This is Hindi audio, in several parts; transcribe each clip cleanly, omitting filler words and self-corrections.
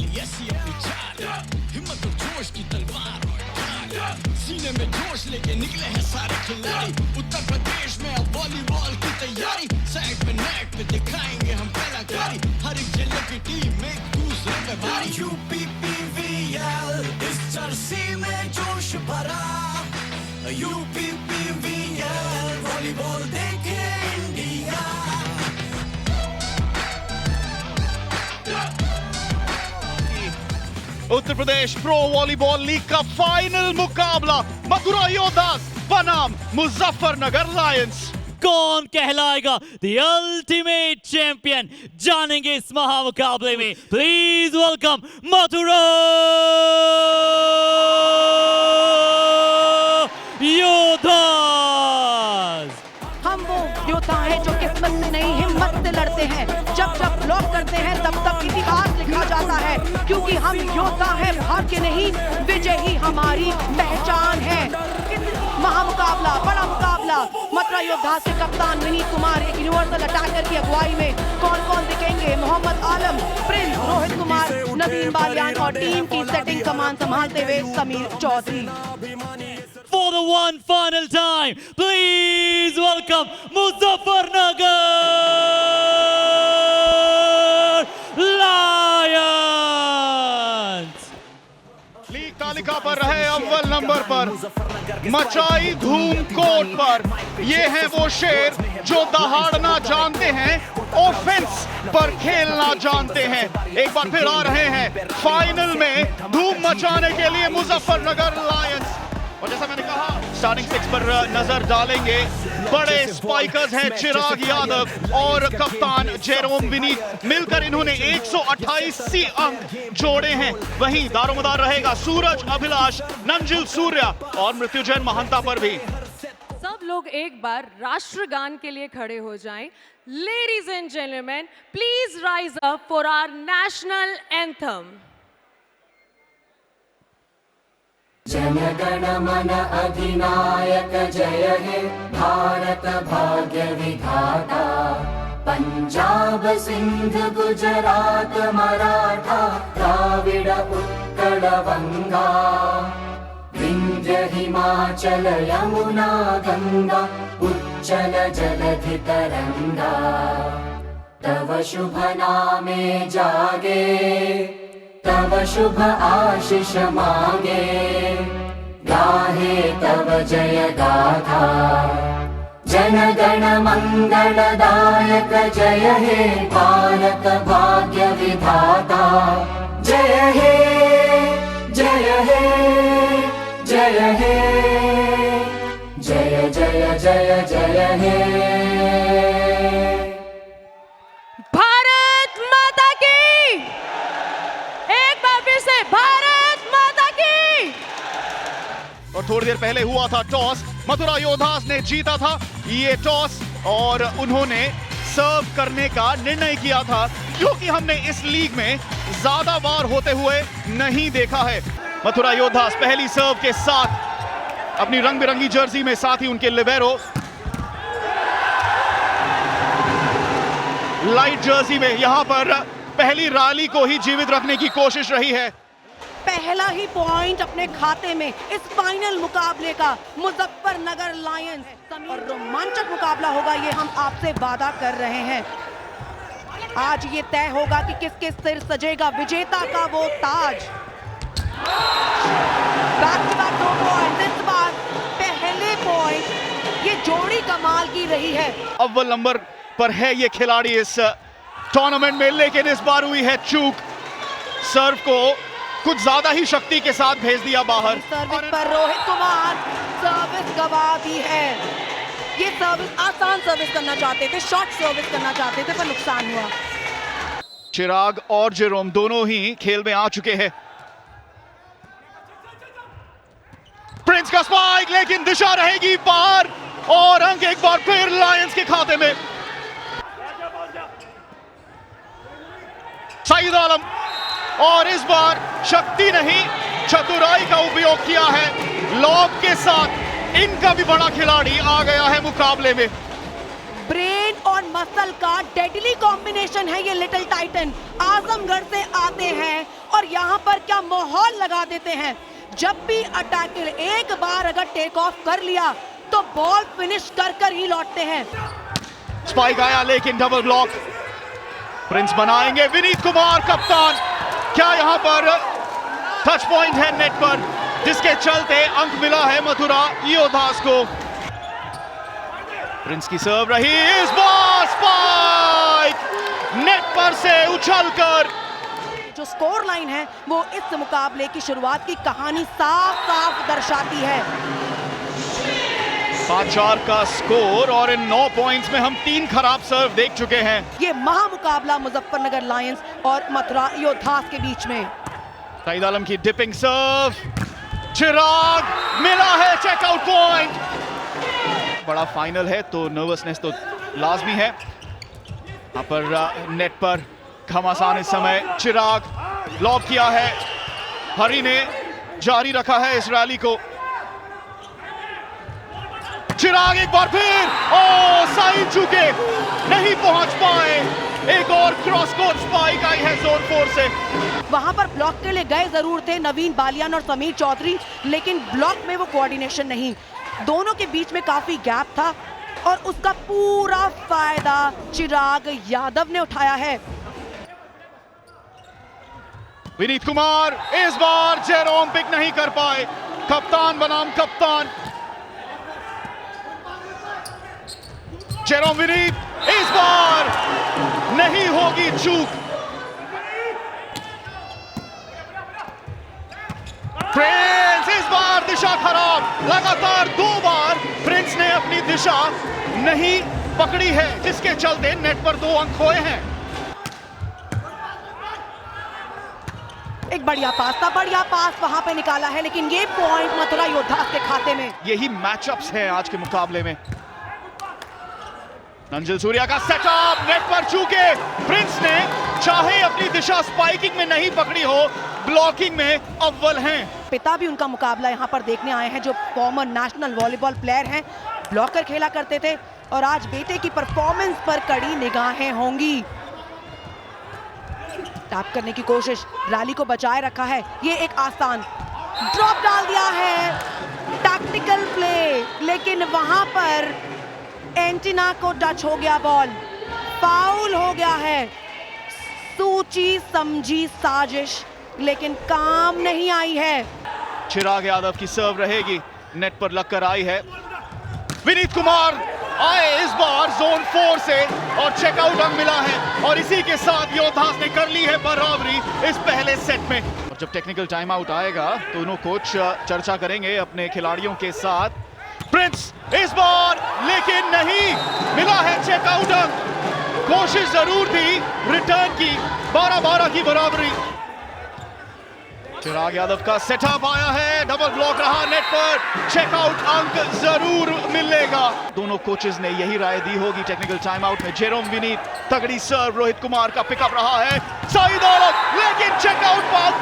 लिए ऐसी अपनी चाल, हिम्मत और जोश की तलवार और ढाल, सीने में जोश लेके निकले हैं सारे खिलाड़ी। उत्तर प्रदेश में अब वॉलीबॉल की तैयारी, साइड पे नेट पे दिखाएंगे हम कलाकारी, हर एक जिले की टीम एक दूसरे पे भारी। यूपीपीवीएल इस जर्सी में जोश भरा, यूपीपीवीएल वॉलीबॉल देखे India. Uttar Pradesh pro volleyball league का फाइनल मुकाबला मथुरा योद्धास बनाम मुजफ्फरनगर लायंस। कौन कहलाएगा द अल्टीमेट चैंपियन, जानेंगे इस महामुकाबले में। Please welcome Mathura योद्धास। हम वो योद्धा हैं जो किस्मत से नहीं हिम्मत से लड़ते हैं, जब जब ब्लॉक करते हैं तब तब इतिहास लिखा जाता है, क्योंकि हम योद्धा हैं, भाग्य नहीं, विजय ही हमारी पहचान है। महामुकाबला, बड़ा मुकाबला, मथुरा योद्धास के कप्तान विनीत कुमार एक यूनिवर्सल अटैकर की अगुवाई में कौन कौन दिखेंगे? मोहम्मद आलम, प्रिंस, रोहित कुमार, नदीम बालियान और टीम की सेटिंग कमान संभालते हुए Sameer Chaudhary. For the one final time, please welcome Muzaffarnagar Lions. League तालिका पर रहे अव्वल नंबर पर, मचाई धूम कोर्ट पर। ये हैं वो शेर जो दहाड़ना जानते हैं, ऑफेंस पर खेलना जानते हैं। एक बार फिर आ रहे हैं फाइनल में धूम मचाने के लिए मुजफ्फरनगर लायंस। और जैसा मैंने कहा, स्टार्टिंग सिक्स पर नजर डालेंगे। बड़े स्पाइकर्स हैं चिराग यादव और कप्तान जेरोम विनीत, मिलकर इन्होंने 128 अंक जोड़े हैं। वहीं दारोमदार रहेगा सूरज अभिलाष, नंजिल सूर्या और मृत्युंजय महंता पर भी। सब लोग एक बार राष्ट्रगान के लिए खड़े हो जाएं। Ladies and gentleman, please rise up for our national anthem. जनगण मन अधिनायक जय हे भारत भाग्य विधाता, पंजाब सिंध गुजरात मराठा द्राविड उत्कल बंगा, विंध्य हिमाचल यमुना गंगा उच्चल जलधि तरंगा, तव शुभ नामे जागे, तव शुभ आशीष मांगे, गाहे तव जय गाथा, जनगण मंगलदायक जय हे भारत भाग्य विधाता, जय हे जय हे जय हे जय जय जय जय हे। भारत माता की, एक बार फिर से भारत माता की। और थोड़ी देर पहले हुआ था टॉस, मथुरा योद्धास ने जीता था ये टॉस और उन्होंने सर्व करने का निर्णय किया था, क्योंकि हमने इस लीग में ज्यादा बार होते हुए नहीं देखा है। मथुरा योद्धास पहली सर्व के साथ अपनी रंग बिरंगी जर्सी में, साथ ही उनके लिबेरो लाइट जर्सी में यहां पर पहली रैली को ही जीवित रखने की कोशिश रही है। पहला ही पॉइंट अपने खाते में इस फाइनल मुकाबले का मुजफ्फरनगर लायंस, और रोमांचक मुकाबला होगा ये हम आपसे वादा कर रहे हैं। आज ये तय होगा कि किसके सिर सजेगा विजेता का वो ताज। बैक टू बैक 2 पॉइंट, इस बार पहले पॉइंट ये जोड़ी कमाल की रही है। अव्वल नंबर पर है ये खिलाड़ी इस टूर्नामेंट में, लेकिन इस बार हुई है चूक। सर्व को कुछ ज्यादा ही शक्ति के साथ भेज दिया बाहर। सर्विस पर रोहित कुमार सर्विस गवा दी है। ये सर्विस आसान सर्विस करना चाहते थे, शॉर्ट सर्विस करना चाहते थे, पर नुकसान हुआ। चिराग और जेरोम दोनों ही खेल में आ चुके हैं। प्रिंस का स्पाइक, लेकिन दिशा रहेगी पार और अंक एक बार फिर लायंस के खाते में। सईद आलम, और इस बार शक्ति नहीं चतुराई का उपयोग किया है। लॉब के साथ इनका भी बड़ा खिलाड़ी आ गया है मुकाबले में। ब्रेन और मसल का डेडली कॉम्बिनेशन है ये लिटिल टाइटन। आजमगढ़ से आते हैं और यहाँ पर क्या माहौल लगा देते हैं। जब भी अटैकर एक बार अगर टेक ऑफ कर लिया तो बॉल फिनिश कर ही लौटते हैं। स्पाइक आया लेकिन डबल ब्लॉक। प्रिंस बनाएंगे, विनीत कुमार कप्तान। क्या यहाँ पर टच पॉइंट है नेट पर, जिसके चलते अंक मिला है मथुरा योद्धास को। प्रिंस की सर्व रही, इस बार स्पाइक नेट पर से उछलकर। जो स्कोर लाइन है वो इस मुकाबले की शुरुआत की कहानी साफ साफ दर्शाती है। 5-4 का स्कोर और इन 9 पॉइंट्स में हम 3 खराब सर्व देख चुके हैं। ये महामुकाबला मुजफ्फरनगर लायंस और मथुरा योद्धास के बीच में। सईद आलम की डिपिंग सर्व, चिराग मिला है चेकआउट पॉइंट। बड़ा फाइनल है तो नर्वसनेस तो लाजमी है। यहाँ पर नेट पर घमासान इस समय। चिराग लॉब किया है, हरी ने जारी रखा है इस रैली को। चिराग एक बार फिर, साइड चूके नहीं पहुंच पाए। एक और क्रॉस कोर्ट स्पाइक आई है जोन 4 से। वहां पर ब्लॉक के लिए गए जरूर थे नवीन बालियान और समीर चौधरी, लेकिन ब्लॉक में वो कोऑर्डिनेशन नहीं। दोनों के बीच में काफी गैप था और उसका पूरा फायदा चिराग यादव ने उठाया है। विनीत कुमार इस बार जेरोम पिक नहीं कर पाए, कप्तान बनाम कप्तान। जेरोम विनीत इस बार नहीं होगी चूक। प्रिंस इस बार दिशा खराब। लगातार 2 बार प्रिंस ने अपनी दिशा नहीं पकड़ी है, जिसके चलते नेट पर 2 अंक खोए हैं। एक बढ़िया पास वहां पे निकाला है, लेकिन ये पॉइंट मथुरा योद्धास के खाते में। यही मैचअप्स हैं आज के मुकाबले में। नंजिल सूर्या का सेटअप नेट पर चूके। प्रिंस ने चाहे अपनी दिशा स्पाइकिंग में नहीं पकड़ी हो, ब्लॉकिंग में अव्वल हैं। पिता भी उनका मुकाबला यहाँ पर देखने आए हैं, जो फॉर्मर नेशनल वॉलीबॉल प्लेयर हैं, ब्लॉकर खेला करते थे और आज बेटे की परफॉर्मेंस पर कड़ी निगाहें होंगी। टैप करने की कोशिश, रैली को बचाए रखा है। ये एक आसान ड्रॉप डाल दिया है, टैक्टिकल प्ले, लेकिन वहां पर एंटीना को टच हो गया, बॉल फाउल हो गया है। सोची समझी साजिश, लेकिन काम नहीं आई है। चिराग यादव की सर्व रहेगी, नेट पर लगकर आई है। विनीत कुमार आए इस बार जोन 4 से और चेकआउट अंक मिला है और इसी के साथ योद्धास ने कर ली है बराबरी इस पहले सेट में। और जब टेक्निकल टाइम आउट आएगा दोनों कोच चर्चा करेंगे अपने खिलाड़ियों के साथ। प्रिंस इस बार लेकिन नहीं मिला है चेकआउट अंक। कोशिश जरूर थी रिटर्न की, 12-12 की बराबरी। चिराग यादव का सेटअप आया है, डबल ब्लॉक रहा नेट पर, चेकआउट अंक जरूर मिलेगा। दोनों कोचेस ने यही राय दी होगी टेक्निकल टाइम आउट में। जेरोम विनीत, तगड़ी सर्व, रोहित कुमार का पिकअप रहा है, सईद आलम, लेकिन चेकआउट अंक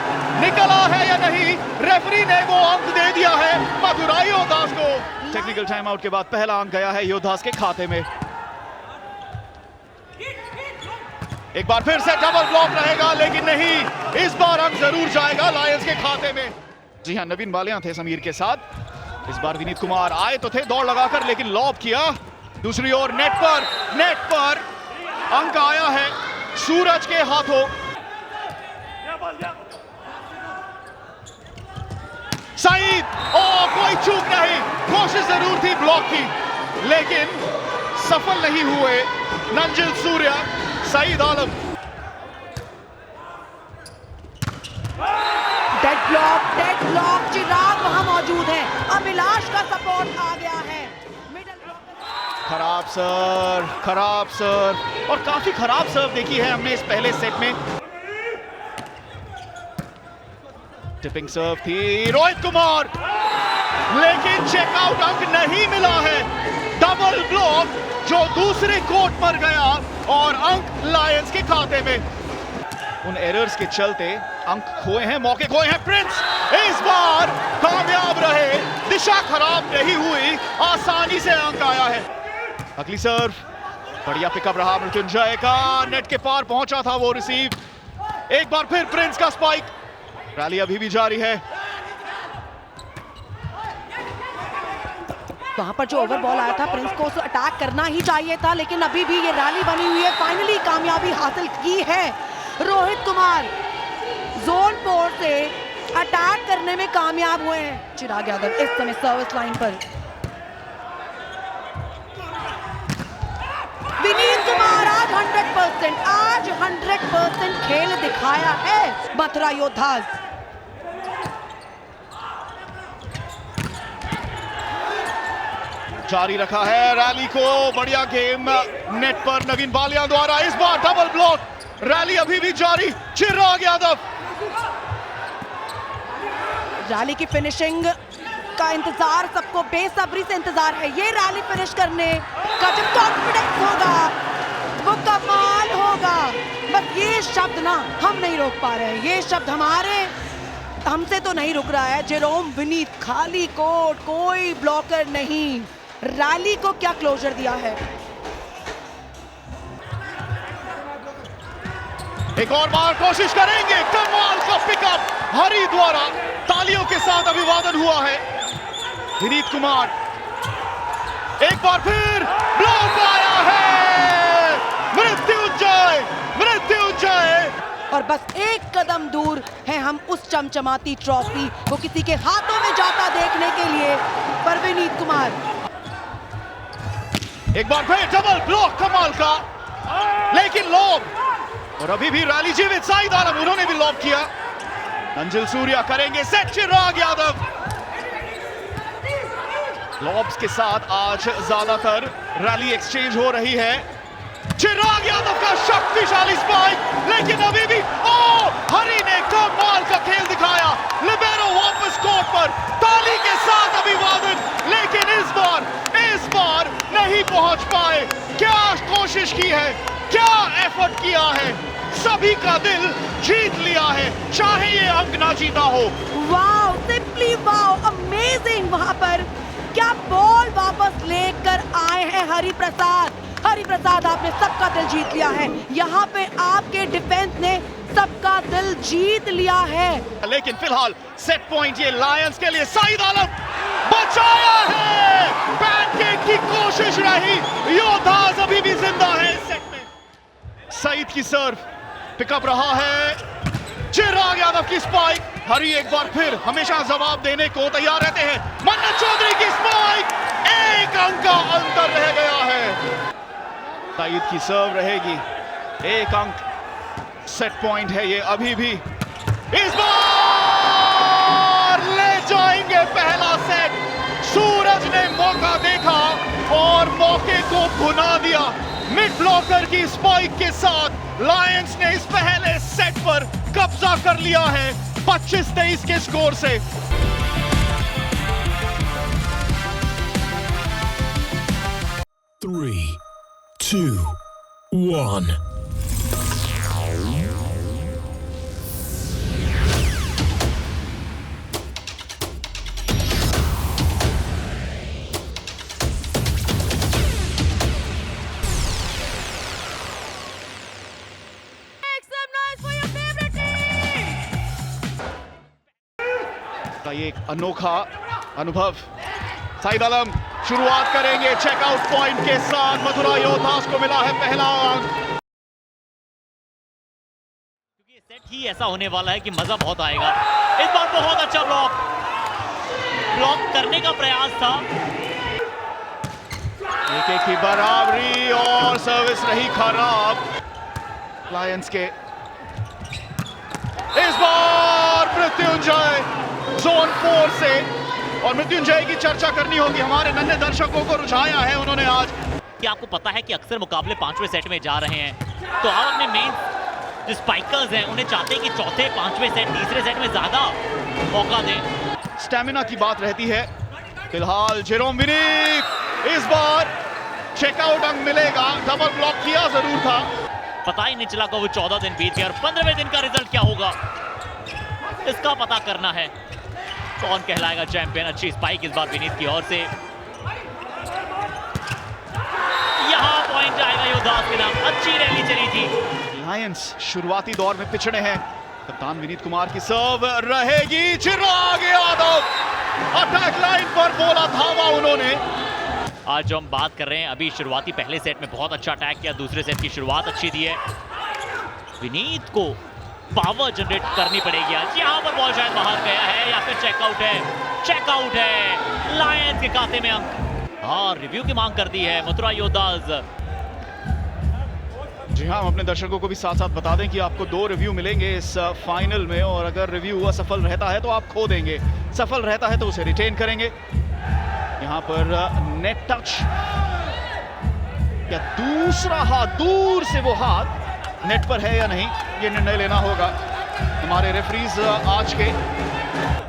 निकला है या नहीं, रेफरी ने वो अंक दे दिया है मथुरा योद्धास को। टेक्निकल टाइम आउट के बाद पहला अंक गया है योद्धास के खाते में। एक बार फिर से डबल ब्लॉक रहेगा, लेकिन नहीं, इस बार अंक जरूर जाएगा लायंस के खाते में। जी हां, नवीन बालियां थे समीर के साथ। इस बार विनीत कुमार आए तो थे दौड़ लगाकर, लेकिन लॉब किया। दूसरी ओर नेट पर अंक आया है सूरज के हाथों। सईद, कोई चूक नहीं, कोशिश जरूर थी ब्लॉक की, लेकिन सफल नहीं हुए नंजिल सूर्या, सईद आलम। डेड ब्लॉक, चिराग वहां मौजूद है, अभिलाष का सपोर्ट आ गया है। खराब सर्व और काफी खराब सर्व देखी है हमने इस पहले सेट में। टिपिंग सर्व थी रोहित कुमार, लेकिन चेकआउट अंक नहीं मिला है। डबल ब्लॉक जो दूसरे कोर्ट पर गया और अंक लायंस के खाते में। उन एरर्स के चलते अंक खोए हैं, मौके खोए हैं। प्रिंस इस बार कामयाब रहे, दिशा खराब नहीं हुई, आसानी से अंक आया है। अगली सर्व, बढ़िया पिकअप रहा मृत्युंजय का, नेट के पार पहुंचा था वो रिसीव। एक बार फिर प्रिंस का स्पाइक, रैली अभी भी जारी है। वहां पर जो ओवर बॉल आया था प्रिंस को उसे अटैक करना ही चाहिए था, लेकिन अभी भी ये रैली बनी हुई है। फाइनली कामयाबी हासिल की है रोहित कुमार, जोन 4 से अटैक करने में कामयाब हुए हैं। चिराग यादव इस समय सर्विस लाइन पर, विनीत कुमार आज 100% खेल दिखाया है मथुरा योद्धास। जारी रखा है रैली को, बढ़िया गेम नेट पर नवीन बालिया द्वारा, इस बार डबल ब्लॉक। रैली अभी भी जारी, चिराग यादव। रैली की फिनिशिंग का इंतजार सबको बेसब्री से इंतजार है। ये रैली फिनिश करने का जो कॉन्फिडेंस होगा वो कमाल होगा। बस ये शब्द ना हम नहीं रोक पा रहे हैं, ये शब्द हमसे तो नहीं रुक रहा है। जेरोम विनीत, खाली कोर्ट, कोई ब्लॉकर नहीं, रैली को क्या क्लोजर दिया है। एक और बार कोशिश करेंगे, कमाल का पिकअप हरी द्वारा, तालियों के साथ अभिवादन हुआ है। विनीत कुमार एक बार फिर ब्लॉक आया है, मृत्युंजय, मृत्युंजय। और बस एक कदम दूर है हम उस चमचमाती ट्रॉफी को किसी के हाथों में जाता देखने के लिए, पर विनीत कुमार एक बार फिर डबल ब्लॉक कमाल का, लेकिन लॉब, और अभी भी रैली जीवित। साइद आलम, उन्होंने भी लॉब किया। अंजुल सूर्या करेंगे सेट, चिराग यादव। लॉब्स के साथ आज ज्यादातर रैली एक्सचेंज हो रही है। चिराग यादव का शक्तिशाली स्पाइक, लेकिन अभी भी हरी ने कमाल का खेल दिखाया। लिबेरो वापस कोर्ट पर, ताली के साथ अभिवादन, लेकिन इस बार नहीं पहुंच पाए। क्या कोशिश की है, क्या एफर्ट किया है, सभी का दिल जीत लिया है, चाहे ये अंक ना जीता हो। Wow, simply wow, amazing. वहां पर क्या बॉल वापस लेकर आए हैं हरी प्रसाद। हरी प्रसाद, आपने सबका दिल जीत लिया है। यहाँ पे आपके डिफेंस ने सबका दिल जीत लिया है। लेकिन फिलहाल सेट पॉइंट ये लायंस के लिए। साइद आलम बचाया है, पैनकेक की कोशिश रही, योद्धास अभी भी जिंदा है इस सेट में। सईद की सर्व, पिकअप रहा है, चिराग यादव की स्पाइक। हरी एक बार फिर हमेशा जवाब देने को तैयार रहते हैं। मन्नत चौधरी की स्पाइक, एक अंक का अंतर रह गया है। सईद की सर्व रहेगी, एक अंक, सेट पॉइंट है ये अभी भी। इस बार ले जाएंगे पहला सेट। सूरज ने मौका देखा और मौके को भुना दिया। मिड ब्लॉकर की स्पाइक के साथ लायंस ने इस पहले सेट पर कब्जा कर लिया है 25-23 के स्कोर से। Three, 2, 1. का ये एक अनोखा अनुभव। साइद आलम शुरुआत करेंगे चेकआउट पॉइंट के साथ। मथुरा योद्धास को मिला है पहला अंक। क्योंकि ये सेट ही ऐसा होने वाला है कि मजा बहुत आएगा। इस बार बहुत अच्छा ब्लॉक करने का प्रयास था। एक की बराबरी और सर्विस रही खराब लायंस के। इस बार मृत्युंजय जोन 4 से, और मृत्युंजय की चर्चा करनी होगी। हमारे नन्हे दर्शकों को रुझाया है उन्होंने आज। कि आपको पता है कि अक्सर मुकाबले 5वें सेट में जा रहे हैं, तो आप अपने मेन जो स्पाइकर्स हैं उन्हें चाहते हैं कि चौथे 5वें सेट, तीसरे सेट में ज्यादा मौका दें। स्टैमिना की बात रहती है। फिलहाल जेरोम विनीत, इस बार चेकआउट अंक मिलेगा। डबल ब्लॉक किया जरूर था, पता ही नहीं चला कब वो 14 दिन बीत गए और 15वें दिन का रिजल्ट क्या होगा इसका पता करना है। कौन कहलाएगा चैंपियन। अच्छी स्पाइक इस बार विनीत की ओर से, यहां पॉइंट आएगा योद्धास के नाम। अच्छी रैली चली थी। लायंस शुरुआती दौर में पिछड़े हैं, कप्तान विनीत कुमार की सर्व रहेगी, चिराग यादव अटैक लाइन पर बोला धावा उन्होंने। आज जो हम बात कर रहे हैं, अभी शुरुआती पहले सेट में बहुत अच्छा अटैक किया, दूसरे सेट की शुरुआत अच्छी दी है। विनीत को पावर जनरेट करनी पड़ेगी आज। यहाँ पर बॉल शायद बाहर गया है या फिर चेकआउट है, चेकआउट है। लायंस के खाते में अंक। हाँ, रिव्यू की मांग कर दी है मथुरा योद्धाज। जी हाँ, हम अपने दर्शकों को भी साथ साथ बता दें कि आपको 2 रिव्यू मिलेंगे इस फाइनल में, और अगर रिव्यू असफल रहता है तो आप खो देंगे, सफल रहता है तो उसे रिटेन करेंगे। यहाँ पर नेट टच, क्या दूसरा हाथ, दूर से वो हाथ नेट पर है या नहीं, ये निर्णय लेना होगा हमारे रेफरीज आज के।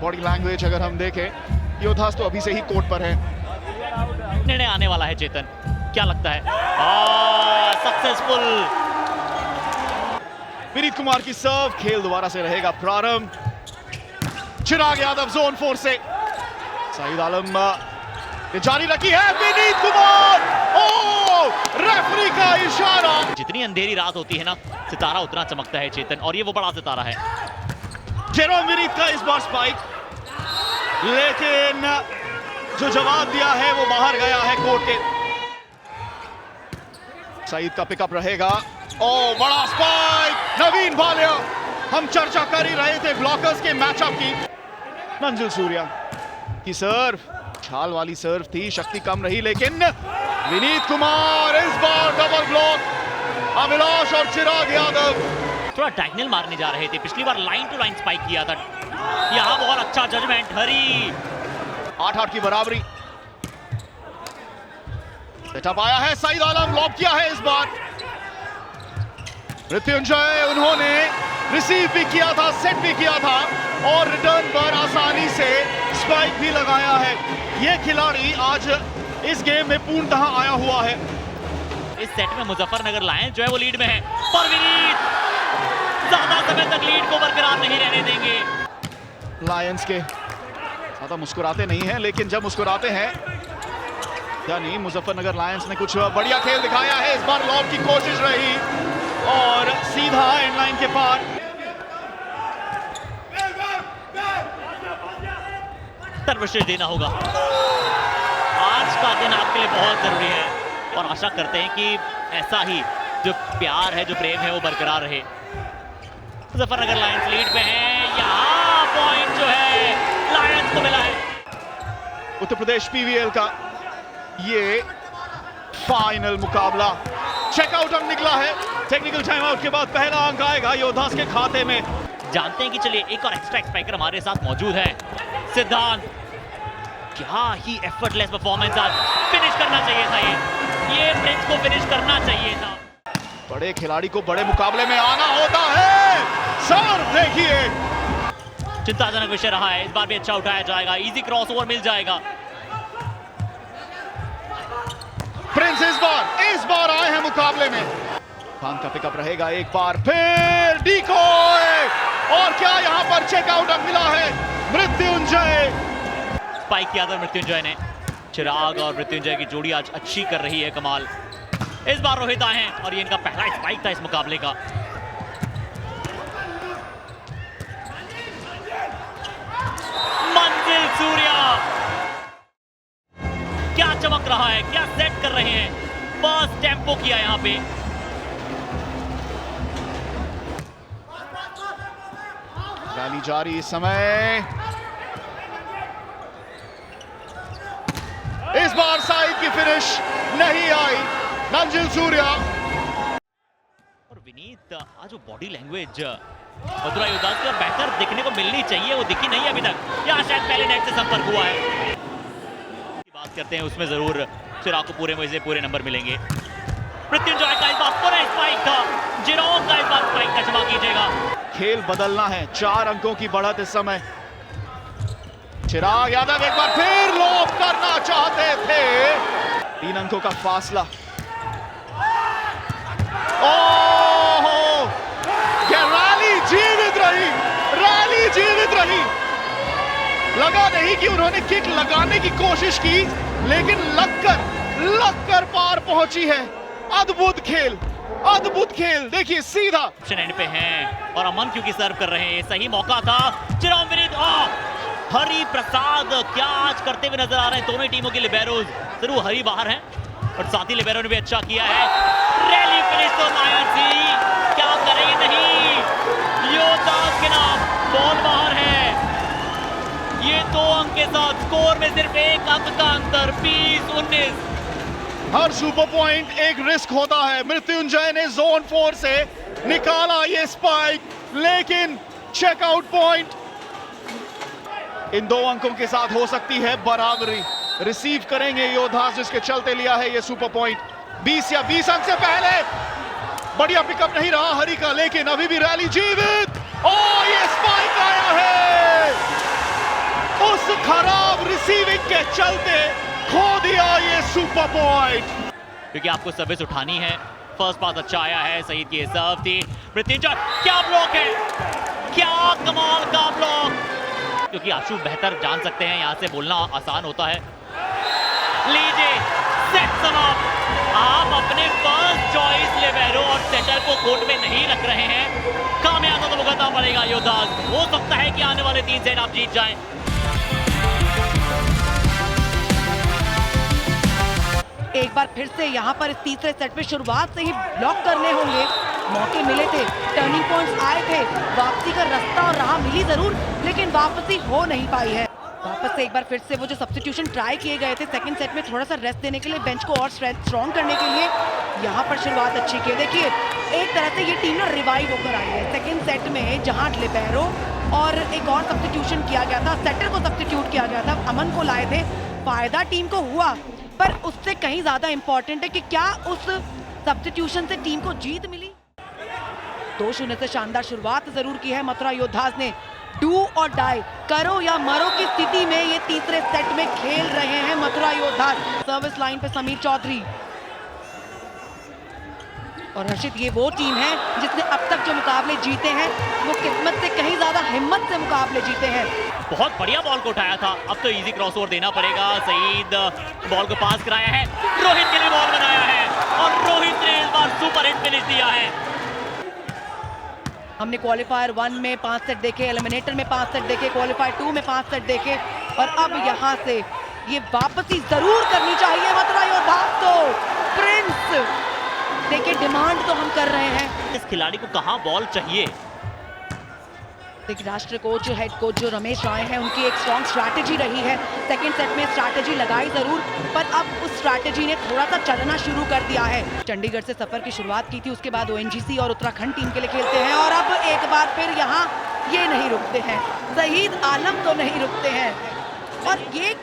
बॉडी लैंग्वेज अगर हम देखें, योद्धास तो अभी से ही कोर्ट पर है। निर्णय आने वाला है चेतन, क्या लगता है? सक्सेसफुल। विनीत कुमार की सर्व, खेल दोबारा से रहेगा प्रारंभ। चिराग यादव जोन 4 से, सईद आलम ने जारी रखी है। विनीत कुमार, रेफरी का इशारा। जितनी अंधेरी रात होती है ना, सितारा उतना चमकता है चेतन, और ये वो बड़ा सितारा है। जेरोम विनीत का इस बार स्पाइक, लेकिन जो जवाब दिया है वो बाहर गया है कोर्ट के। सईद का पिकअप रहेगा। बड़ा स्पाइक, नवीन भालिया। हम चर्चा कर ही रहे थे ब्लॉकर्स के मैचअप की। मंजिल सूर्या की सर्व, छाल वाली सर्व थी, शक्ति कम रही, लेकिन विनीत कुमार इस बार डबल ब्लॉक। अभिलाष और चिराग यादव थोड़ा डायगोनल मारने जा रहे थे, पिछली बार लाइन टू लाइन स्पाइक किया था। यहाँ बहुत अच्छा जजमेंट। हरी 8-8 की बराबरी। सेटअप आया है, सईद आलम लॉक किया है इस बार। मृत्युंजय, उन्होंने रिसीव भी किया था, सेट भी किया था, और रिटर्न पर आसानी से स्पाइक भी लगाया है। यह खिलाड़ी आज इस गेम में पूर्णतः आया हुआ है। इस सेट में मुजफ्फरनगर लायंस जो है वो लीड में है, पर विनीत ज्यादा समय तक लीड को बरकरार नहीं रहने देंगे। लायंस के ज्यादा मुस्कुराते नहीं हैं, लेकिन जब मुस्कुराते हैं, यानी मुजफ्फरनगर लायंस ने कुछ बढ़िया खेल दिखाया है। इस बार लॉब की कोशिश रही और सीधा एंड लाइन के पार। सर्वश्रेष्ठ देना होगा। आज का दिन आपके लिए बहुत जरूरी है, और आशा करते हैं कि ऐसा ही जो प्यार है, जो प्रेम है, वो बरकरार रहे। मुजफ्फरनगर लायंस लीड पे है। यहाँ पॉइंट जो है लायंस को मिला है। उत्तर प्रदेश पीवीएल का ये फाइनल मुकाबला। चेकआउट अंक निकला है। टेक्निकल टाइम आउट के बाद पहला अंक आएगा योद्धास के खाते में। जानते हैं कि चलिए एक और एक्स्ट्रा स्ट्राइकर हमारे साथ मौजूद है, सिद्धांत। क्या ही एफर्टलेस परफॉर्मेंस, आज फिनिश करना चाहिए था। ये प्रिंस को फिनिश करना चाहिए था। बड़े खिलाड़ी को बड़े मुकाबले में आना होता है। सर्व देखिए, चिंताजनक विषय रहा है। इस बार भी अच्छा उठाया जाएगा, इजी क्रॉसओवर मिल जाएगा। प्रिंस इस बार आए हैं मुकाबले में। खान का पिकअप रहेगा एक बार फिर। डीकॉय, और क्या यहां पर चेकआउट अंक मिला है मृत्युंजय। स्पाइक किया था मृत्युंजय ने। चिराग और मृत्युंजय की जोड़ी आज अच्छी कर रही है कमाल। इस बार रोहित आए हैं, और ये इनका पहला स्पाइक था इस मुकाबले का। मंजिल सूर्या क्या चमक रहा है, क्या सेट कर रहे हैं। फर्स्ट टेम्पो किया यहां पे। रैली जारी इस समय। इस बार साइड की फिनिश नहीं आई। मंजिल सूर्या और विनीत, आज वो बॉडी लैंग्वेज मथुरा योद्धास को बेहतर दिखने को मिलनी चाहिए, वो दिखी नहीं अभी तक। या शायद पहले नेट से संपर्क हुआ है। बात करते हैं उसमें जरूर चिराग को पूरे नंबर मिलेंगे। मृत्युंजय का इस बार पूरा स्पाइक था। जिरोंग का इस बार स्पाइक का जमा कीजिएगा। खेल बदलना है, 4 अंकों की बढ़त इस समय। चिराग यादव एक बार फिर लॉक करना चाहते थे। 3 अंकों का फासला। ओहो, क्या रैली जीवित रही, रैली जीवित रही। लगा नहीं कि उन्होंने किक लगाने की कोशिश की, लेकिन लगकर पार पहुंची है। अद्भुत खेल, अद्भुत खेल, देखिए सीधा ऑप्शन एंड पे हैं और अमन क्योंकि सर्व कर रहे हैं, सही मौका था। चिराग विनीत, हरि प्रसाद क्या आज करते हुए नजर आ रहे हैं दोनों टीमों के लिबेरोज। जरूर हरि बाहर हैं और साथ ही लिबेरो ने भी अच्छा किया है। रैली फिनिश तो नायर जी क्या करेंगे नहीं, योद्धास के नाम बॉल बाहर है। ये 2 अंक के साथ स्कोर में सिर्फ 1 अंक का अंतर, 20-19। हर सुपर पॉइंट एक रिस्क होता है। मृत्युंजय ने जोन 4 से निकाला ये स्पाइक, लेकिन चेकआउट पॉइंट इन 2 अंकों के साथ हो सकती है बराबरी। रिसीव करेंगे योद्धास जिसके चलते लिया है ये सुपर पॉइंट। 20 या 20 अंक से पहले बढ़िया पिकअप नहीं रहा हरि का, लेकिन अभी भी रैली जीवित। ये स्पाइक आया है, उस खराब रिसीविंग के चलते खो दिया ये सुपर पॉइंट। क्योंकि आपको सर्विस उठानी है। फर्स्ट पास अच्छा आया है, सईद की सर्व थी। मृत्युंजय क्या ब्लॉक है, क्या कमाल का ब्लॉक। क्योंकि आशु बेहतर जान सकते हैं, यहां से बोलना आसान होता है। लीजिए सेट समाप्त। आप अपने फर्स्ट चॉइस लिबेरो और सेटर को कोर्ट में नहीं रख रहे हैं, कामयाब तो भुगतना पड़ेगा योद्धास। हो सकता है कि आने वाले 3 सेट आप जीत जाएं। एक बार फिर से यहाँ पर इस तीसरे सेट में शुरुआत से ही ब्लॉक करने होंगे। मौके मिले थे, टर्निंग पॉइंट्स आए थे, वापसी का रास्ता और राह मिली जरूर, लेकिन वापसी हो नहीं पाई है। वापस से एक बार फिर से वो जो सब्स्टिट्यूशन ट्राई किए गए थे सेकंड सेट में, थोड़ा सा रेस्ट देने के लिए, बेंच को और स्ट्रॉन्ग करने के लिए, यहाँ पर शुरुआत अच्छी की। देखिए एक तरह से ये टीम ना रिवाइव होकर आई है। सेकंड सेट में जहाँ लिबेरो और एक और सब्स्टिट्यूशन किया गया था, सेटर को सब्स्टिट्यूट किया गया था, अमन को लाए थे, फायदा टीम को हुआ, पर उससे कहीं ज्यादा इंपॉर्टेंट है कि क्या उस सब्स्टिट्यूशन से टीम को जीत मिली। 2-0 से शानदार शुरुआत जरूर की है मथुरा योद्धास ने। डू और डाई, करो या मरो की स्थिति में ये तीसरे सेट में खेल रहे हैं मथुरा योद्धास। सर्विस लाइन पे समीर चौधरी और हर्षित, ये वो टीम है जिसने अब तक जो मुकाबले जीते हैं वो किस्मत से कहीं ज्यादा हिम्मत से मुकाबले जीते हैं। बहुत बढ़िया बॉल को उठाया था, अब तो इजी क्रॉस ओवर देना पड़ेगा। सईद बॉल को पास कराया है, रोहित के लिए बॉल बनाया है और रोहित ने इस बार सुपर हिट फिनिश दिया है। हमने क्वालिफायर 1 में 5 सेट देखे, एलिमिनेटर में 5 सेट देखे, क्वालिफायर 2 में 5 सेट देखे, और अब यहाँ से ये वापसी जरूर करनी चाहिए मथुरा योद्धास को। प्रिंस देखिए, डिमांड तो हम कर रहे हैं, इस खिलाड़ी को कहाँ बॉल चाहिए। एक राष्ट्रीय कोच, हेड कोच जो रमेश राय हैं, उनकी एक स्ट्रॉन्ग स्ट्रैटेजी रही है। सेकंड सेट में स्ट्रैटेजी लगाई जरूर, पर अब उस स्ट्रैटेजी ने थोड़ा सा चलना शुरू कर दिया है। चंडीगढ़ से सफर की शुरुआत की थी, उसके बाद ओएनजीसी और उत्तराखंड टीम के लिए खेलते हैं, और अब एक बार फिर यहाँ ये नहीं रुकते हैं, शहीद आलम तो नहीं रुकते हैं। और ये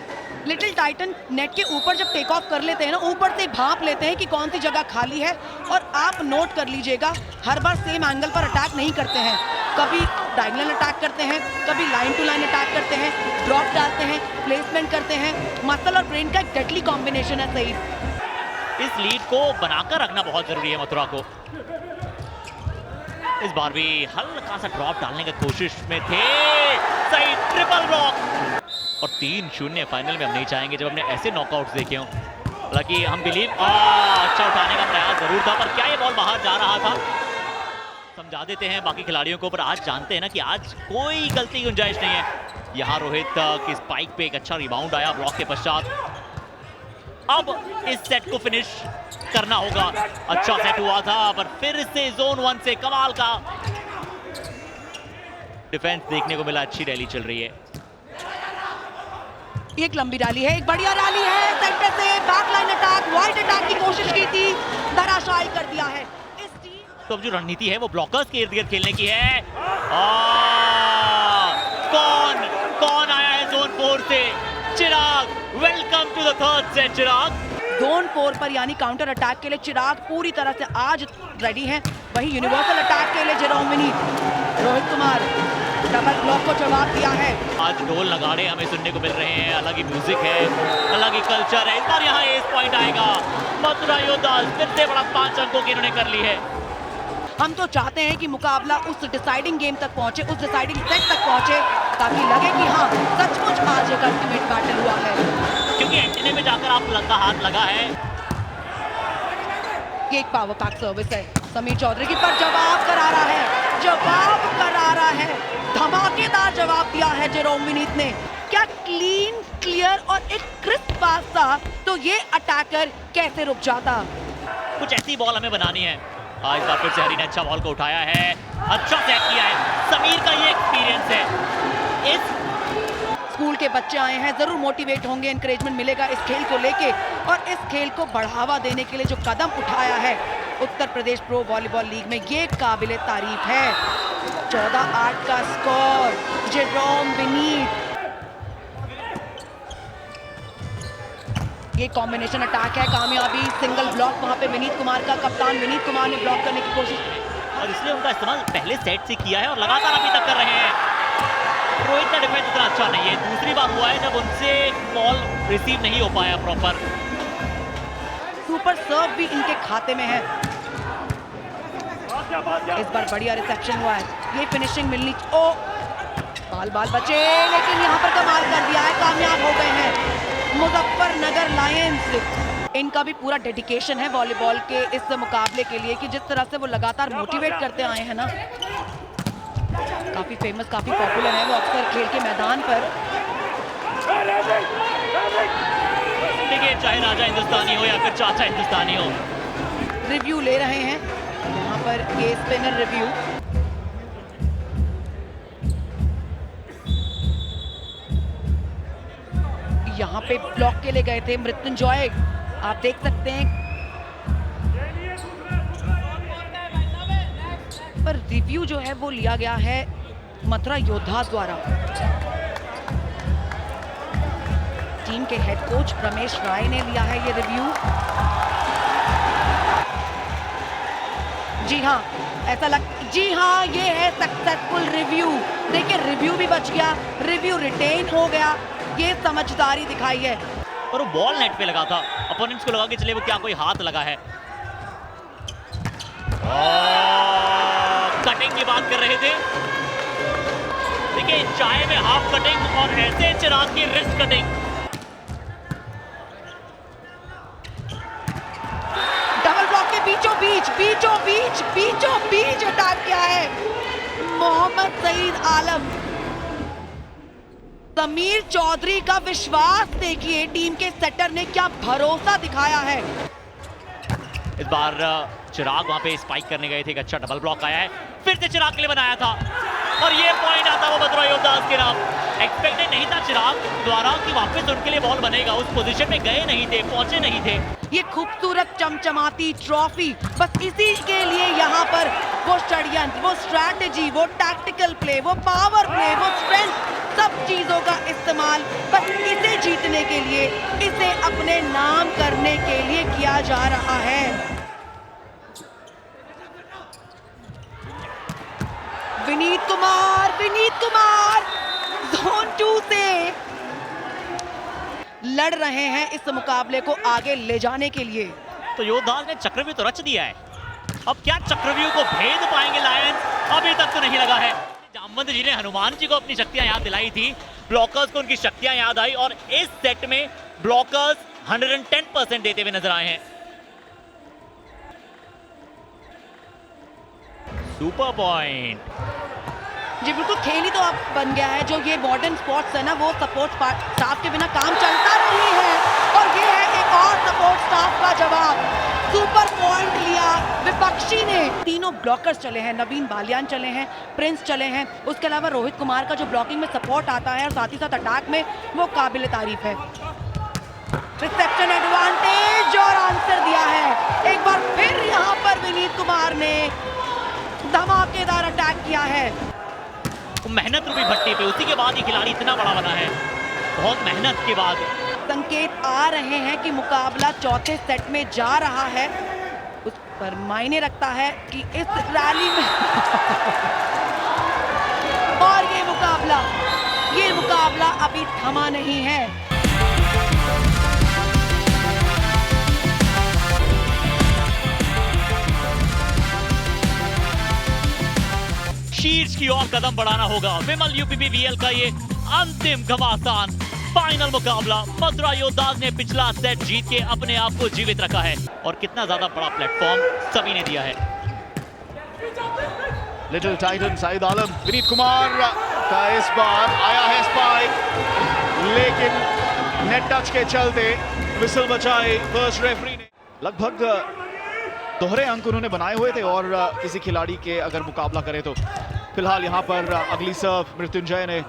लिटिल टाइटन नेट के ऊपर जब टेक ऑफ कर लेते हैं ना, ऊपर से भांप लेते हैं कि कौन सी जगह खाली है, और आप नोट कर लीजिएगा हर बार सेम एंगल पर अटैक नहीं करते हैं। कभी डायगोनल अटैक करते हैं, कभी लाइन टू लाइन अटैक करते हैं, ड्रॉप डालते हैं, प्लेसमेंट करते हैं। मसल और ब्रेन का एक डेडली कॉम्बिनेशन है सही। इस लीड को बनाकर रखना बहुत जरूरी है मथुरा को। इस बार भी हल्का सा ड्रॉप डालने की कोशिश में थे, सही ट्रिपल ब्लॉक, और 3-0 फाइनल में हम नहीं चाहेंगे जब हमने ऐसे नॉकआउट्स देखे हों। हालांकि हम बिलीव अच्छा उठाने का प्रयास जरूर था, पर क्या ये बॉल बाहर जा रहा था, समझा देते हैं बाकी खिलाड़ियों को। पर आज जानते हैं ना कि आज कोई गलती की गुंजाइश नहीं है। यहाँ रोहित की स्पाइक पे एक अच्छा रिबाउंड आया ब्लॉक के पश्चात। अब इस सेट को फिनिश करना होगा। अच्छा सेट हुआ था, पर फिर से जोन 1 से कमाल का डिफेंस देखने को मिला। अच्छी रैली चल रही है, एक लंबी रैली है, एक बढ़िया रैली है। सेंटर से बैकलाइन अटैक, वाइड अटैक की कोशिश की थी, धराशायी कर दिया है। तो अब जो रणनीति है वो ब्लॉकर्स के इर्द गिर्द खेलने की है। कौन आया है जोन 4 से? Chirag, welcome to the third set Chirag. Zone 4 पर यानी काउंटर अटैक के लिए चिराग पूरी तरह से आज रेडी हैं। वहीं यूनिवर्सल अटैक के लिए Jerome Vineet, Rohit Kumar double block को जवाब दिया है। आज ढोल नगाड़े हमें सुनने को मिल रहे हैं, अलग ही म्यूजिक है, अलग ही कल्चर है। इस बार यहाँ एस पॉइंट आएगा। मथुरा योद्धास फिर से बड़ा 5 अंकों की इन्होंने कर ली है। हम तो चाहते हैं कि मुकाबला उस डिसाइडिंग गेम तक पहुंचे, उस डिसाइडिंग सेट तक पहुंचे, ताकि लगे कि हाँ सचमुच आज एक अल्टीमेट बैटल हुआ है। क्योंकि एंटीने में जाकर आप लगा हाथ लगा है। ये एक पावर पैक सर्विस है। समीर चौधरी की पर जवाब करारा है, जवाब करारा है, धमाकेदार जवाब दिया है जेरोम विनीत ने। क्या क्लीन, क्लियर और एक क्रिस्प पास था तो ये अटैकर कैसे रुक जाता। कुछ ऐसी बॉल हमें बनानी है। इस बार फिर से हरी ने अच्छा बॉल को उठाया है, अच्छा सेट किया है। समीर का ये एक्सपीरियंस है। इस स्कूल के बच्चे आए हैं, जरूर मोटिवेट होंगे, एनकरेजमेंट मिलेगा इस खेल को लेके, और इस खेल को बढ़ावा देने के लिए जो कदम उठाया है Uttar Pradesh pro volleyball league में, ये काबिले तारीफ है। 14-8 का स्कोर, जेरोम विनीत। ये कॉम्बिनेशन अटैक है, कामयाबी, सिंगल ब्लॉक वहां पे विनीत कुमार का, कप्तान विनीत कुमार ने ब्लॉक करने की कोशिश की और इसलिए उनका इस्तेमाल पहले सेट से किया है और लगातार अभी तक कर रहे हैं। रोहित का डिफेंस इतना अच्छा नहीं है। दूसरी बार हुआ है जब उनसे बॉल रिसीव नहीं हो पाया प्रॉपर। सुपर सर्व भी इनके खाते में है। इस बार बढ़िया रिसेप्शन हुआ है, ये फिनिशिंग मिलनी बाल बचे, लेकिन यहाँ पर कमाल कर दिया है, कामयाब हो गए हैं मुजफ्फरनगर लायंस। इनका भी पूरा डेडिकेशन है वॉलीबॉल के इस मुकाबले के लिए कि जिस तरह से वो लगातार मोटिवेट करते आए हैं ना, काफी फेमस, काफी पॉपुलर है वो अक्सर खेल के मैदान पर। देखिए, चाहे राजा हिंदुस्तानी हो या फिर चाचा हिंदुस्तानी हो। रिव्यू ले रहे हैं यहाँ पर, ये स्पिनर रिव्यू। यहाँ पे ब्लॉक के लिए गए थे मृत्युंजय, आप देख सकते हैं, पर रिव्यू जो है वो लिया गया है मथुरा योद्धा द्वारा। टीम के हेड कोच रमेश राय ने लिया है ये रिव्यू। जी हाँ, जी हाँ, ये है सक्सेसफुल रिव्यू। देखिए, रिव्यू भी बच गया, रिव्यू रिटेन हो गया, ये समझदारी दिखाई है। और वो बॉल नेट पे लगा था, अपोनेंट्स को लगा कि चले वो क्या कोई हाथ लगा है। कटिंग की बात कर रहे थे, देखिए चाय में हाफ कटिंग और ऐसे चिराग की रिस्ट कटिंग। डबल ब्लॉक के बीचों बीच अटैक किया है मोहम्मद सईद आलम। समीर चौधरी का विश्वास देखिए, टीम के सेटर ने क्या भरोसा दिखाया है। इस बार चिराग वहां पे स्पाइक करने गए थे, एक अच्छा डबल ब्लॉक आया है, फिर से चिराग के लिए बनाया था और ये पॉइंट आता वो मथुरा योद्धास के नाम। एक्सपेक्टेड नहीं था चिराग द्वारा कि वापस उनके लिए बॉल बनेगा, उस पोजीशन में गए नहीं थे, पहुंचे नहीं थे। ये खूबसूरत चमचमाती ट्रॉफी, बस इसी के लिए यहाँ पर वो षड्यंत्र, वो स्ट्रैटेजी, वो टैक्टिकल प्ले, वो पावर प्ले, वो स्ट्रेंथ, सब चीजों का इस्तेमाल बस इसे जीतने के लिए, इसे अपने नाम करने के लिए किया जा रहा है। विनीत कुमार जोन 2 से लड़ रहे हैं इस मुकाबले को आगे ले जाने के लिए। तो योद्धास ने चक्रव्यूह तो रच दिया है, अब क्या चक्रव्यूह को भेद पाएंगे लायंस, अभी तक तो नहीं लगा है। जामवंत जी ने हनुमान जी को अपनी शक्तियां याद दिलाई थी, ब्लॉकर्स को उनकी शक्तियां याद आई और इस सेट में ब्लॉकर्स 110% देते हुए नजर आए हैं। Super point. जी बिल्कुल, खेल ही तो अब बन गया है, जो ये मॉडर्न स्पोर्ट्स है ना, वो सपोर्ट स्टाफ के बिना काम चलता नहीं है, और ये है एक और सपोर्ट स्टाफ का जवाब। सुपर पॉइंट लिया विपक्षी ने। तीनों ब्लॉकर्स चले हैं, नवीन बालियान चले हैं, प्रिंस चले हैं, उसके अलावा रोहित कुमार का जो ब्लॉकिंग में सपोर्ट आता है और साथ ही साथ अटैक में, वो काबिल तारीफ है। रिसेप्शन एडवांटेज और आंसर दिया है। एक बार फिर यहाँ पर विनीत कुमार ने धमाकेदार अटैक किया है। मेहनत रूपी भट्टी पे, उसी के बाद ही खिलाड़ी इतना बड़ा बना है, बहुत मेहनत के बाद। संकेत आ रहे हैं कि मुकाबला चौथे सेट में जा रहा है, उस पर मायने रखता है कि इस रैली में और ये मुकाबला अभी थमा नहीं है। शीर्ष की ओर कदम बढ़ाना होगा। विमल यूपीपीवीएल का ये अंतिम घमासान फाइनल मुकाबला, मथुरा योद्धास ने पिछला सेट जीत के अपने आप को जीवित रखा है और कितना ज्यादा बड़ा प्लेटफॉर्म सभी ने दिया है। लिटिल टाइटन साइद आलम, विनीत कुमार का इस बार आया है स्पाइक, लेकिन नेट टच के चलते विसल बचाई फर्स्ट रेफरी ने। लगभग दोहरे अंक उन्होंने बनाए हुए थे और किसी खिलाड़ी के अगर मुकाबला करें तो फिलहाल यहां पर अगली सर्व मृत्युंजय ने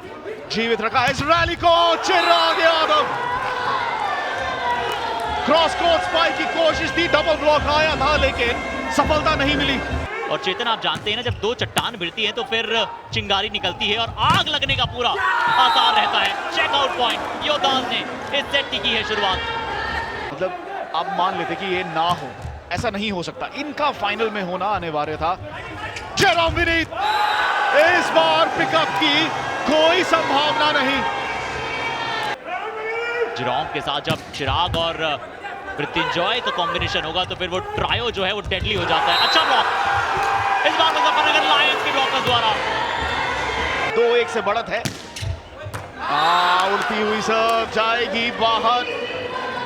जीवित रखा है इस रैली को। चिराग यादव क्रॉस कोर्ट स्पाइक की कोशिश थी, डबल ब्लॉक आया था लेकिन सफलता नहीं मिली। और चेतन, आप जानते हैं ना, जब दो चट्टान भिड़ती हैं तो फिर चिंगारी निकलती है और आग लगने का पूरा आसार रहता है। चेकआउट पॉइंट योद्धास ने इस सेट की है शुरुआत। मतलब आप मान लेते कि ये ना हो, ऐसा नहीं हो सकता, इनका फाइनल में होना अनिवार्य था। जेरोम विनीत, इस बार पिकअप की कोई संभावना नहीं। जेरोम के साथ जब चिराग और मृत्युंजय का कॉम्बिनेशन होगा तो फिर वो ट्रायो जो है वो डेडली हो जाता है। अच्छा ब्लॉक इस बार मुजफ्फरनगर लायंस के ब्लॉकर्स द्वारा। 2-1 से बढ़त है। उड़ती हुई सर्व जाएगी बाहर,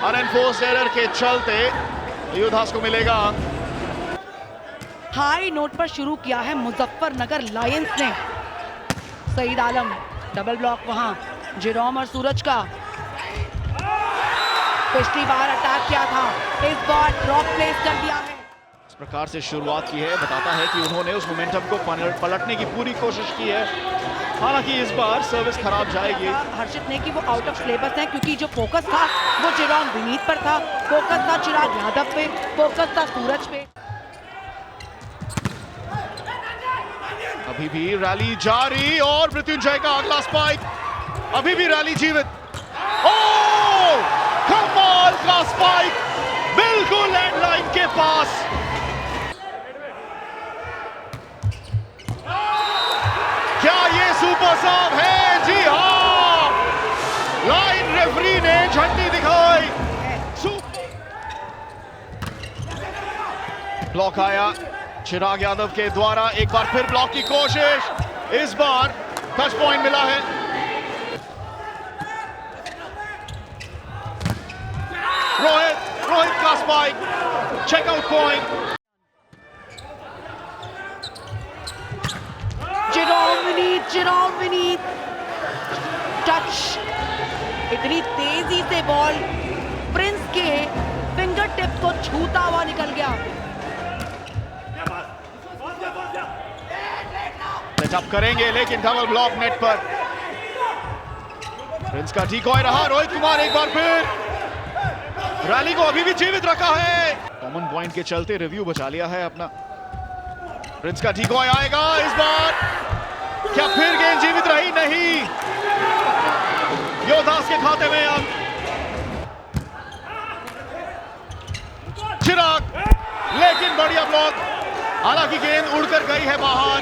अनएनफोर्स्ड एरर के चलते योद्धास को मिलेगा। हाई नोट पर शुरू किया है मुजफ्फरनगर लायंस ने। सईद आलम, डबल ब्लॉक वहां जेरोम और सूरज का। पिछली बार अटैक किया था, इस बार ड्रॉप प्लेस कर दिया है। इस प्रकार से शुरुआत की है, बताता है कि उन्होंने उस मोमेंटम को पलटने की पूरी कोशिश की है। हालांकि इस बार सर्विस खराब जाएगी। हर्षित ने कि वो आउट ऑफ सिलेबस है क्योंकि जो फोकस था वो जेरोम विनीत पर था, फोकस था चिराग यादव पे, फोकस था सूरज पे। अभी भी रैली जारी और मृत्युंजय का अगला स्पाइक, अभी भी रैली जीवित। कमाल का स्पाइक, बिल्कुल एंड लाइन के पास। क्या ये सुपर सर्व है? जी हाँ, लाइन रेफरी ने झंडी दिखाई। ब्लॉक आया चिराग यादव के द्वारा, एक बार फिर ब्लॉक की कोशिश, इस बार टच पॉइंट मिला है। रोहित का spike, checkout point. Jerome Vineet touch, इतनी तेजी से बॉल प्रिंस के फिंगर टिप्स को छूता हुआ निकल गया। सेटअप करेंगे लेकिन डबल ब्लॉक नेट पर। प्रिंस का डिकॉय रहा, रोहित कुमार एक बार फिर रैली को अभी भी जीवित रखा है। कॉमन पॉइंट के चलते रिव्यू बचा लिया है अपना। प्रिंस का डिकॉय आएगा इस बार, क्या फिर गेंद जीवित रही? नहीं, योद्धास के खाते में अब चिराग, लेकिन बढ़िया ब्लॉक। हालांकि गेंद उड़कर गई है बाहर,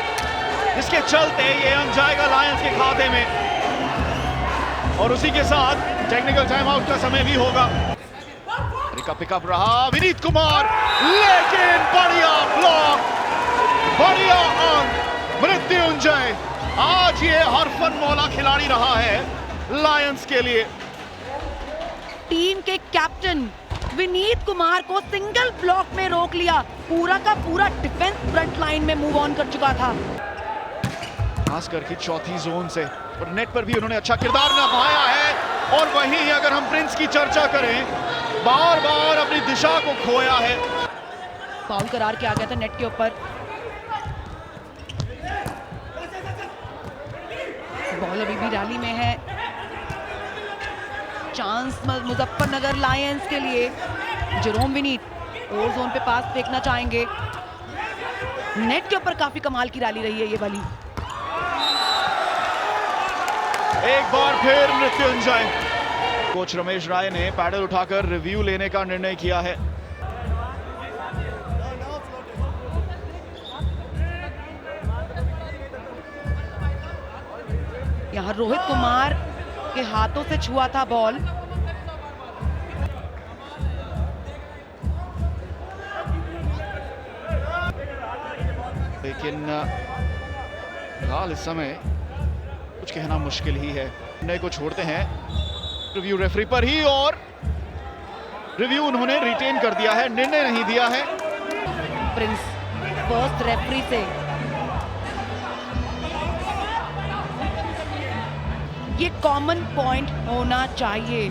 जिसके चलते ये अंक जाएगा लायंस के खाते में और उसी के साथ टेक्निकल टाइम आउट का समय भी होगा। पिकअप रहा विनीत कुमार, लेकिन बढ़िया ब्लॉक, बढ़िया अंक मृत्युंजय। आज ये हरफन मौला खिलाड़ी रहा है लायंस के लिए। टीम के कैप्टन विनीत कुमार को सिंगल ब्लॉक में रोक लिया, पूरा का पूरा डिफेंस फ्रंट लाइन में मूव ऑन कर चुका था, खास करके चौथी जोन से, और नेट पर भी उन्होंने अच्छा किरदार निभाया है। और वहीं अगर हम प्रिंस की चर्चा करें, बार बार अपनी दिशा को खोया है। फाउल करार के आ गया था नेट के ऊपर। बॉल अभी भी रैली में है, चांस मुजफ्फरनगर लायंस के लिए। जेरोम विनीत और जोन पे पास फेंकना चाहेंगे, नेट के ऊपर काफी कमाल की रैली रही है ये वाली। एक बार फिर मृत्युंजय। कोच रमेश राय ने पैडल उठाकर रिव्यू लेने का निर्णय किया है। यहाँ रोहित कुमार के हाथों से छुआ था बॉल। लेकिन फिलहाल इस समय कुछ कहना मुश्किल ही है। निर्णय को छोड़ते हैं रिव्यू रेफरी पर ही और रिव्यू उन्होंने रिटेन कर दिया है, निर्णय नहीं दिया है। प्रिंस फर्स्ट रेफरी से ये कॉमन पॉइंट होना चाहिए।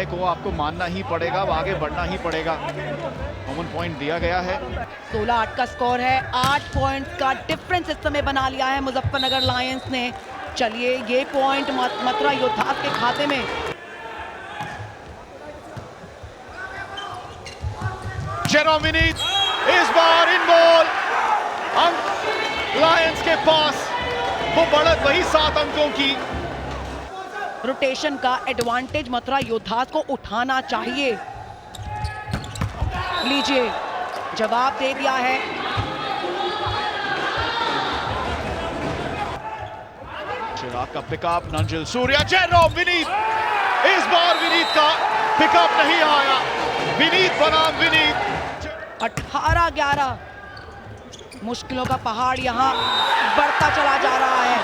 को आपको मानना ही पड़ेगा, आगे बढ़ना ही पड़ेगा। कॉमन पॉइंट दिया गया है। 16-8 का स्कोर है। 8 पॉइंट्स का डिफरेंस इस समय बना लिया है मुजफ्फरनगर लायंस ने। चलिए ये पॉइंट मथुरा योद्धास के खाते में। जेरोम विनीत इस बार इन बॉल, अंक लायंस के पास। वो बढ़त वही 7 अंकों की। रोटेशन का एडवांटेज मथुरा योद्धास को उठाना चाहिए। लीजिए जवाब दे दिया है। चिराग का पिकअप, नंजिल सूर्या, जेरोम विनीत। इस बार विनीत का पिकअप नहीं आया। विनीत बनाम विनीत। 18-11 मुश्किलों का पहाड़ यहाँ बढ़ता चला जा रहा है।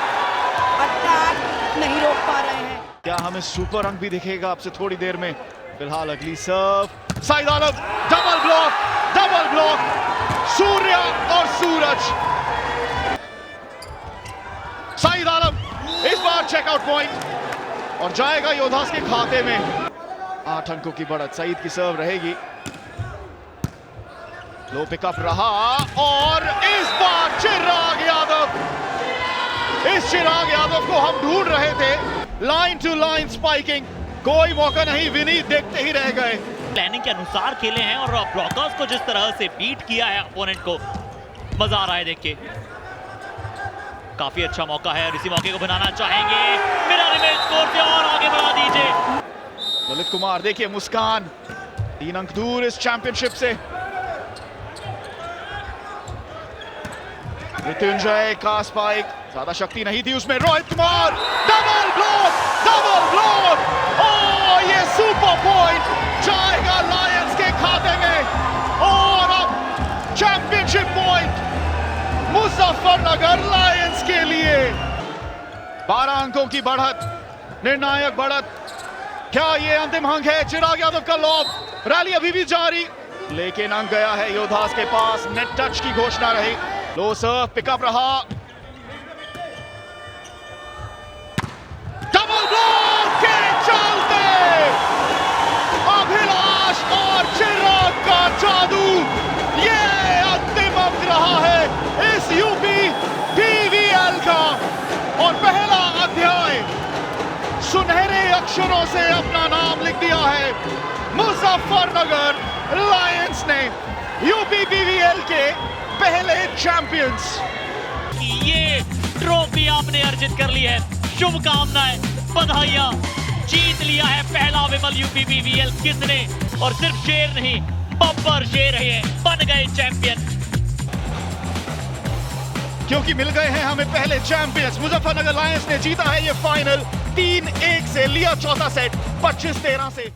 अटैक नहीं रोक पा रहे हैं। क्या हमें सुपर अंक भी दिखेगा आपसे थोड़ी देर में? फिलहाल अगली सर्व, साइद आलम, डबल ब्लॉक, सूर्या और सूरज। साइद आलम इस बार चेकआउट पॉइंट और जाएगा योद्धास के खाते में। 8 अंकों की बढ़त। सईद की सर्व रहेगी। लो पिकअप रहा और इस बार चिराग यादव। इस चिराग यादव को हम ढूंढ रहे थे। लाइन टू लाइन स्पाइकिंग, कोई मौका नहीं। विनीत देखते ही रह गए। प्लानिंग के अनुसार खेले हैं और ब्लॉकर्स को जिस तरह से बीट किया है अपोनेंट को, मजा आ रहा है देख के। काफी अच्छा मौका है और इसी मौके को बनाना चाहेंगे। मेरा रिवेंज स्कोर पे और आगे बढ़ा दीजिए। ललित कुमार देखिए, मुस्कान 3 अंक दूर इस चैंपियनशिप से। मृत्युंजय का स्पाइक, ज्यादा शक्ति नहीं थी उसमें। Rohit Kumar, double block. Oh, ये सुपर पॉइंट जाएगा लायंस के खाते में। और अब चैंपियनशिप पॉइंट मुजफ्फरनगर लायंस के लिए। 12 अंकों की बढ़त, निर्णायक बढ़त। क्या ये अंतिम अंक है? चिराग यादव का लॉब, रैली अभी भी जारी, लेकिन अंक गया है योद्धास के पास। नेट टच की घोषणा रही। लो सर्व, पिकअप रहा, डबल ब्लॉक के चलते अभिलाष और चिराग का जादू। ये अंतिम अंक रहा है इस यूपी पीवीएल का और पहला अध्याय सुनहरे अक्षरों से अपना नाम लिख दिया है मुजफ्फरनगर लायंस ने। यूपी पीवीएल के पहले चैंपियंस। ये ट्रॉफी आपने अर्जित कर ली है, शुभकामनाएं, बधाइयां। जीत लिया है पहला विमल यूपी पीवीएल किसने, और सिर्फ शेर नहीं, बब्बर शेर है, बन गए चैंपियन। क्योंकि मिल गए हैं हमें पहले चैंपियंस। मुजफ्फरनगर लायंस ने जीता है ये फाइनल 3-1 से, लिया चौथा सेट 25-13 से।